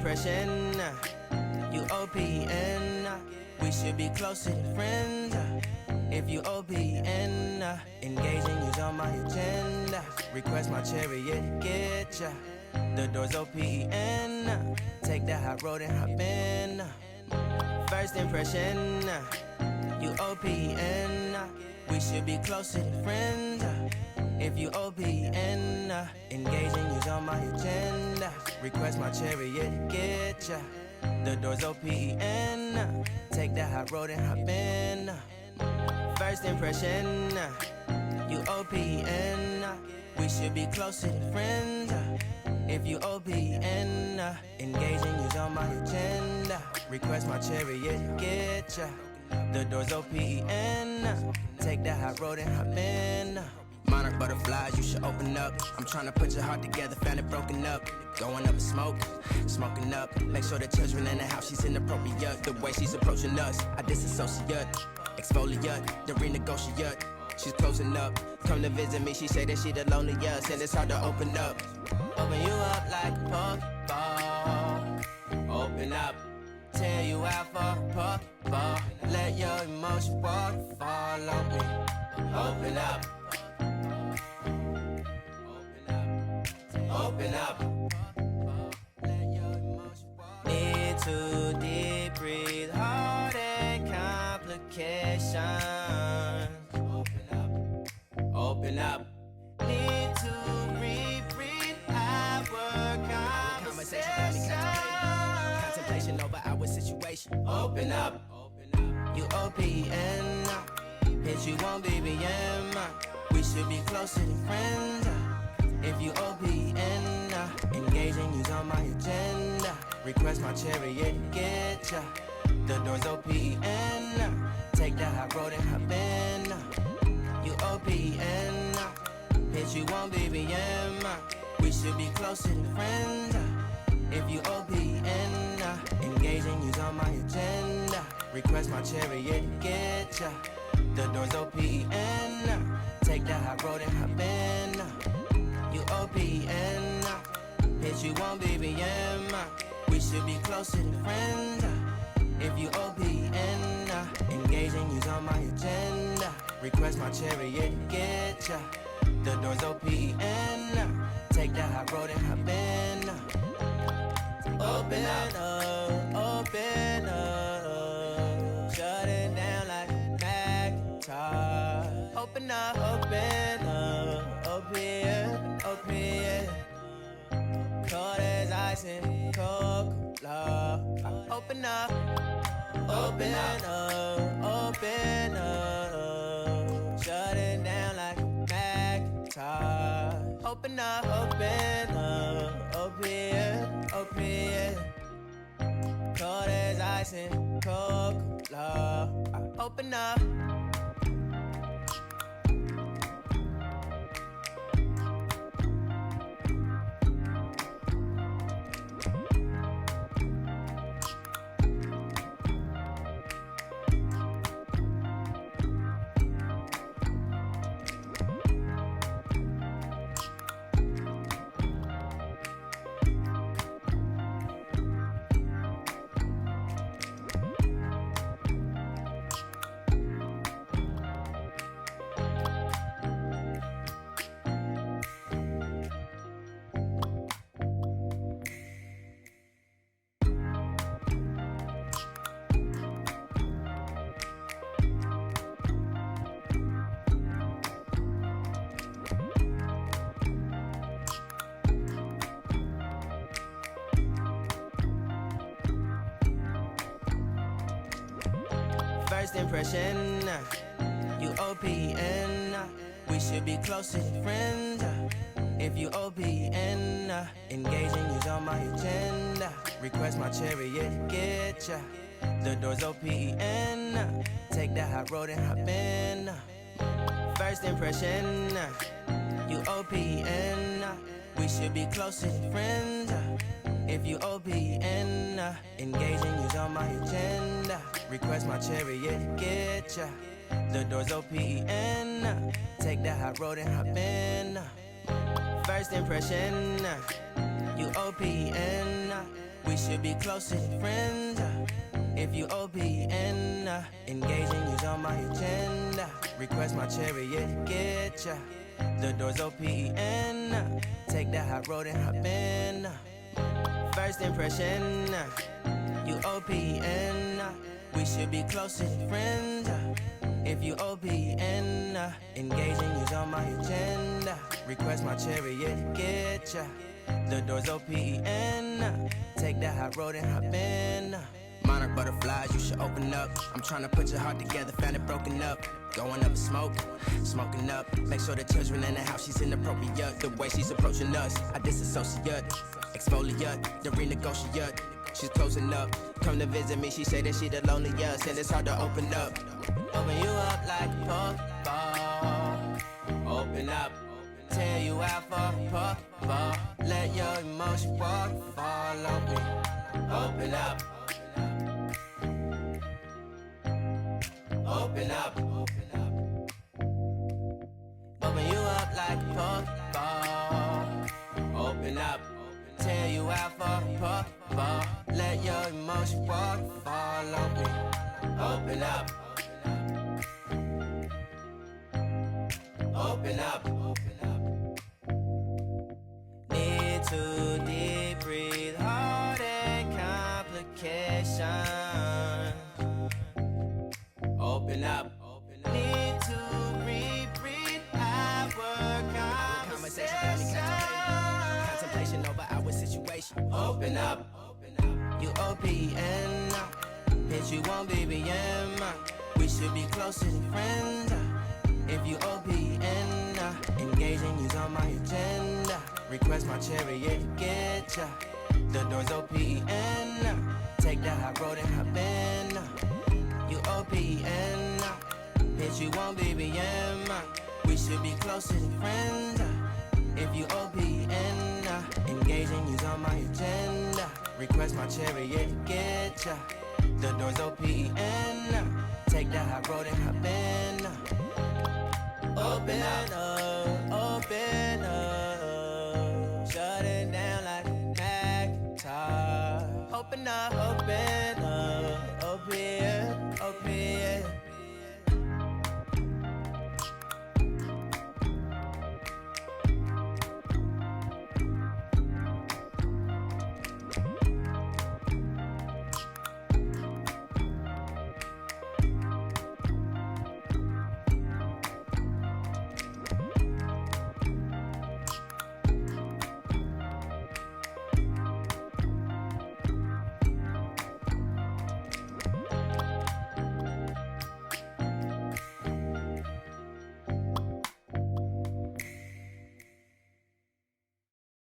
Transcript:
impression, you OPN. We should be closer than friends. If you OPN, engaging you's on my agenda. Request my chariot to get ya. The door's OPN. Take that hot road and hop in. First impression, you OPN. We should be closer than friends. If you OPN, engaging you's on my agenda. Request my chariot to get ya. The door's OPN. Take that hot road and hop in. First impression, you OPN. We should be closer than friends. If you OPN, engaging you's on my agenda. Request my chariot to get ya. The door's OPN. Take that hot road and hop in. Monarch butterflies, you should open up. I'm trying to put your heart together, found it broken up. Going up in smoke, smoking up. Make sure the children in the house, she's inappropriate. The way she's approaching us, I disassociate. Exfoliate, the renegotiate. She's closing up, come to visit me. She say that she the loneliest, and it's hard to open up. Open you up like a Pokeball. Open up, tear you out for a Pokeball. Let your emotion waterfall on me. Open up. Open up. Need to deep breathe, heart and complications. Open up. Need to reread our conversation. Contemplation over our situation. Open up. You OPN. Hit you on BBM. We should be closer than friends. If you OPN, engaging you's on my agenda. Request my chariot to get ya. The door's OPN. Take that hot road and hop in. You OPN. Hit you on BBM. We should be closer than friends. If you OPN, engaging you's on my agenda. Request my chariot to get ya. The door's OPN. Take that hot road and hop in. You OPN, hit you on BBM. We should be closer than friends. If you OPN, engaging you's on my agenda. Request my chariot to get ya. The door's OPN. Take that hot road and hop in. Open up, open up. Shut it down like a Macintosh. Open up, open up. Open, open. Cold as ice and Coca-Cola. Open up, open up, open up. Shut it down like a Macintosh. Open up, open up, open, open. Cold as ice and Coca-Cola. Open up. First impression, you OPN. We should be closer than friends. If you OPN, engaging you's on my agenda. Request my chariot to get ya. The door's OPN. Take that hot road and hop in. First impression, you OPN. We should be closer than friends. If you OPN, engaging you's on my agenda. Request my chariot to get ya. The door's OPN. Take that hot road and hop in. First impression, you OPN. We should be closer than friends. If you OPN, engaging you's on my agenda. Request my chariot, get ya. The door's OPN. Take that hot road and hop in. First impression, you OPN. We should be closer than friends. If you OPN, engaging you's on my agenda. Request my chariot, get ya. The door's OPN. Take that hot road and hop in. Monarch butterflies, you should open up. I'm trying to put your heart together, found it broken up. Going up in smoke, smoking up. Make sure the children in the house, she's inappropriate. The way she's approaching us, I disassociate. Exfoliate, the renegotiate. She's closing up, come to visit me. She say that she the loneliest, and it's hard to open up. Open you up like a puffball. Open up, tear you out for puffball. Let your emotion waterfall on me. Open up. Open up. Open you up like a puffball. Open up. Tear you out for puffball. Let your emotion waterfall on me. Open up. Open up. Need to deep breathe, heart and complications. Open up. Need to reread our conversation. Contemplation over our situation. Open up. You OPN. Bitch, you won't BBM. We should be closer than friends. If you OPN, engaging you's on my agenda. Request my chariot, get ya. The door's OPN. Take that hot road and hop in. You OPN, bitch, you won't BBM. We should be closer than friends. If you OPN, engaging you's on my agenda. Request my chariot, get ya. The door's OPN. Take that hot road and hop in. Open up.